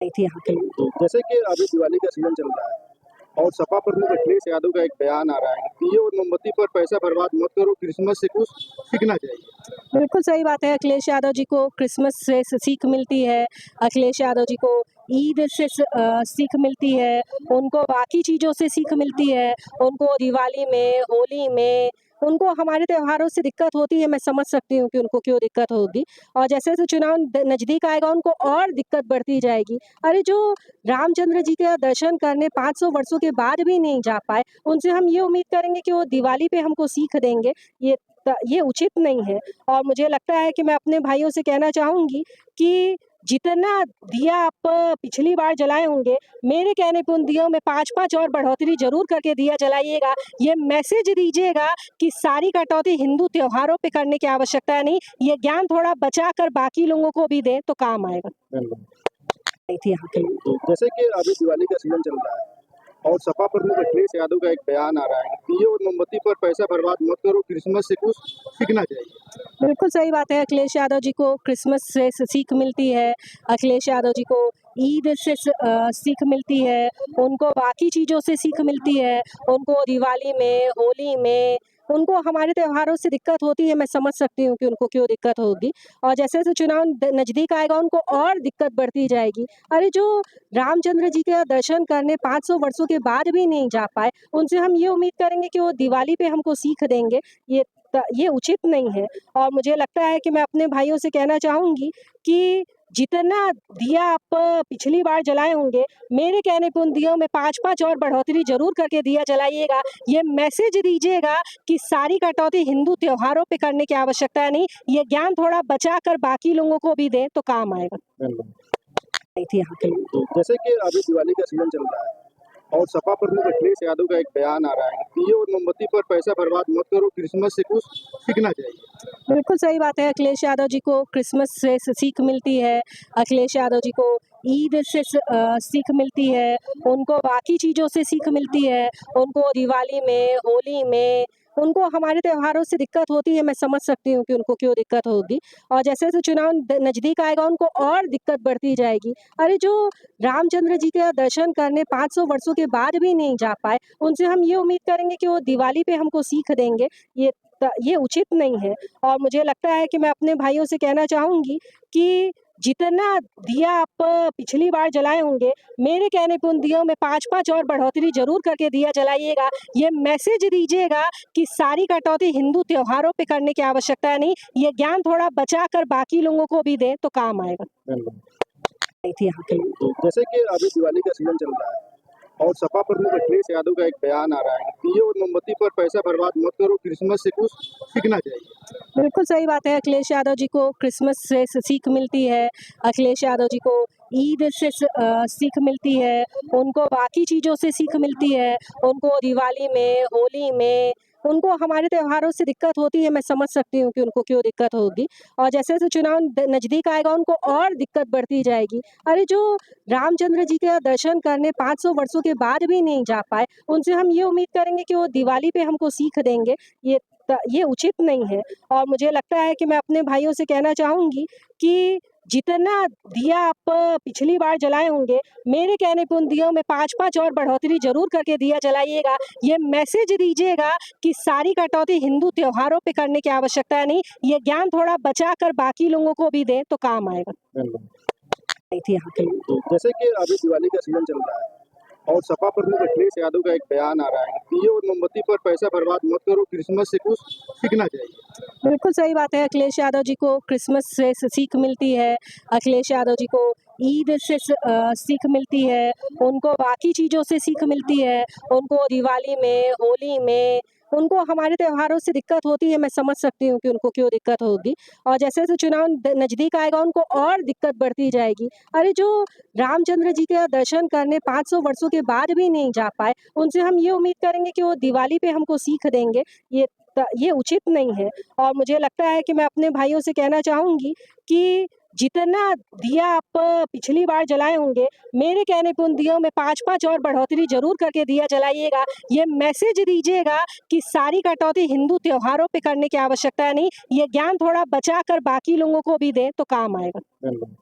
आई थी यहाँ के लिए। तो जैसे कि अभी दिवाली का सीजन चल रहा है और सपा प्रमुख अखिलेश यादव का एक बयान आ रहा है कि दिए और मोमबत्ती पर पैसा बर्बाद मत करो, क्रिसमस से कुछ सीखना चाहिए। बिल्कुल सही बात है। अखिलेश यादव जी को क्रिसमस से सीख मिलती है, अखिलेश यादव जी को ईद से सीख मिलती है, उनको बाकी चीज़ों से सीख मिलती है, उनको दिवाली में, होली में, उनको हमारे त्योहारों से दिक्कत होती है। मैं समझ सकती हूँ कि उनको क्यों दिक्कत होगी और जैसे-जैसे चुनाव नज़दीक आएगा उनको और दिक्कत बढ़ती जाएगी। अरे जो रामचंद्र जी का दर्शन करने 500 वर्षों के बाद भी नहीं जा पाए, उनसे हम ये उम्मीद करेंगे कि वो दिवाली पे हमको सीख देंगे, ये उचित नहीं है। और मुझे लगता है कि मैं अपने भाइयों से कहना चाहूँगी कि जितना दिया आप पिछली बार जलाए होंगे, मेरे कहने पे उन दियों में 5-5 और बढ़ोतरी ज़रूर करके दिया जलाइएगा। ये मैसेज दीजिएगा कि सारी कटौती हिंदू त्योहारों पे करने की आवश्यकता नहीं, ये ज्ञान थोड़ा बचा कर बाकी लोगों को भी दें तो काम आएगा। बिल्कुल। आई थी यहाँ के लिए। तो जैसे कि अभी दिवाली का सीजन चल रहा है और सपा प्रमुख अखिलेश यादव का एक बयान आ रहा है कि दिए और मोमबत्ती पर पैसा बर्बाद मत करो, क्रिसमस से कुछ सीखना चाहिए। बिल्कुल सही बात है। अखिलेश यादव जी को क्रिसमस से सीख मिलती है, अखिलेश यादव जी को ईद से सीख मिलती है, उनको बाकी चीज़ों से सीख मिलती है, उनको दिवाली में, होली में, उनको हमारे त्योहारों से दिक्कत होती है। मैं समझ सकती हूँ कि उनको क्यों दिक्कत होगी और जैसे-जैसे चुनाव नज़दीक आएगा उनको और दिक्कत बढ़ती जाएगी। अरे जो रामचंद्र जी का दर्शन करने 500 वर्षों के बाद भी नहीं जा पाए, उनसे हम ये उम्मीद करेंगे कि वो दिवाली पे हमको सीख देंगे, ये उचित नहीं है। और मुझे लगता है कि मैं अपने भाइयों से कहना चाहूँगी कि जितना दिया आप पिछली बार जलाए होंगे, मेरे कहने पे उन दियों में 5-5 और बढ़ोतरी ज़रूर करके दिया जलाइएगा। ये मैसेज दीजिएगा कि सारी कटौती हिंदू त्योहारों पे करने की आवश्यकता नहीं, ये ज्ञान थोड़ा बचा कर बाकी लोगों को भी दें तो काम आएगा। बिल्कुल। आई थी यहाँ के लिए। तो जैसे कि अभी दिवाली का सीजन चल रहा है और सपा प्रमुख अखिलेश यादव का एक बयान आ रहा है कि दिए और मोमबत्ती पर पैसा बर्बाद मत करो, क्रिसमस से कुछ सीखना चाहिए। बिल्कुल सही बात है। अखिलेश यादव जी को क्रिसमस से सीख मिलती है, अखिलेश यादव जी को ईद से सीख मिलती है, उनको बाकी चीज़ों से सीख मिलती है, उनको दिवाली में, होली में, उनको हमारे त्योहारों से दिक्कत होती है। मैं समझ सकती हूँ कि उनको क्यों दिक्कत होगी और जैसे-जैसे चुनाव नज़दीक आएगा उनको और दिक्कत बढ़ती जाएगी। अरे जो रामचंद्र जी का दर्शन करने 500 वर्षों के बाद भी नहीं जा पाए, उनसे हम ये उम्मीद करेंगे कि वो दिवाली पे हमको सीख देंगे, ये उचित नहीं है। और मुझे लगता है कि मैं अपने भाइयों से कहना चाहूँगी कि जितना दिया आप पिछली बार जलाए होंगे, मेरे कहने पे उन दियों में 5-5 और बढ़ोतरी ज़रूर करके दिया जलाइएगा। ये मैसेज दीजिएगा कि सारी कटौती हिंदू त्योहारों पे करने की आवश्यकता नहीं, ये ज्ञान थोड़ा बचा कर बाकी लोगों को भी दें तो काम आएगा। बिल्कुल। आई थी यहाँ के लिए। तो जैसे कि अभी दिवाली का सीजन चल रहा है और सपा प्रमुख अखिलेश यादव का एक बयान आ रहा है कि दिए और मोमबत्ती पर पैसा बर्बाद मत करो, क्रिसमस से कुछ सीखना चाहिए। बिल्कुल सही बात है। अखिलेश यादव जी को क्रिसमस से सीख मिलती है, अखिलेश यादव जी को ईद से सीख मिलती है, उनको बाकी चीज़ों से सीख मिलती है, उनको दिवाली में, होली में, उनको हमारे त्योहारों से दिक्कत होती है। मैं समझ सकती हूँ कि उनको क्यों दिक्कत होगी और जैसे-जैसे चुनाव नज़दीक आएगा उनको और दिक्कत बढ़ती जाएगी। अरे जो रामचंद्र जी का दर्शन करने 500 वर्षों के बाद भी नहीं जा पाए, उनसे हम ये उम्मीद करेंगे कि वो दिवाली पे हमको सीख देंगे, ये उचित नहीं है। और मुझे लगता है कि मैं अपने भाइयों से कहना चाहूँगी कि जितना दिया आप पिछली बार जलाए होंगे, मेरे कहने पे उन दियों में 5-5 और बढ़ोतरी ज़रूर करके दिया जलाइएगा। ये मैसेज दीजिएगा कि सारी कटौती हिंदू त्योहारों पे करने की आवश्यकता नहीं, ये ज्ञान थोड़ा बचा कर बाकी लोगों को भी दें तो काम आएगा। बिल्कुल। आई थी यहाँ के लिए। तो जैसे कि अभी दिवाली का सीजन चल रहा है और सपा प्रमुख अखिलेश यादव का एक बयान आ रहा है कि दिए और मोमबत्ती पर पैसा बर्बाद मत करो, क्रिसमस से कुछ सीखना चाहिए। बिल्कुल सही बात है। अखिलेश यादव जी को क्रिसमस से सीख मिलती है, अखिलेश यादव जी को ईद से सीख मिलती है, उनको बाकी चीज़ों से सीख मिलती है, उनको दिवाली में, होली में, उनको हमारे त्योहारों से दिक्कत होती है। मैं समझ सकती हूँ कि उनको क्यों दिक्कत होगी और जैसे-जैसे चुनाव नज़दीक आएगा उनको और दिक्कत बढ़ती जाएगी। अरे जो रामचंद्र जी का दर्शन करने 500 वर्षों के बाद भी नहीं जा पाए, उनसे हम ये उम्मीद करेंगे कि वो दिवाली पे हमको सीख देंगे, ये उचित नहीं है। और मुझे लगता है कि मैं अपने भाइयों से कहना चाहूँगी कि जितना दिया आप पिछली बार जलाए होंगे, मेरे कहने पे उन दियों में 5-5 और बढ़ोतरी ज़रूर करके दिया जलाइएगा। ये मैसेज दीजिएगा कि सारी कटौती हिंदू त्योहारों पे करने की आवश्यकता नहीं, ये ज्ञान थोड़ा बचा कर बाकी लोगों को भी दें तो काम आएगा। बिल्कुल।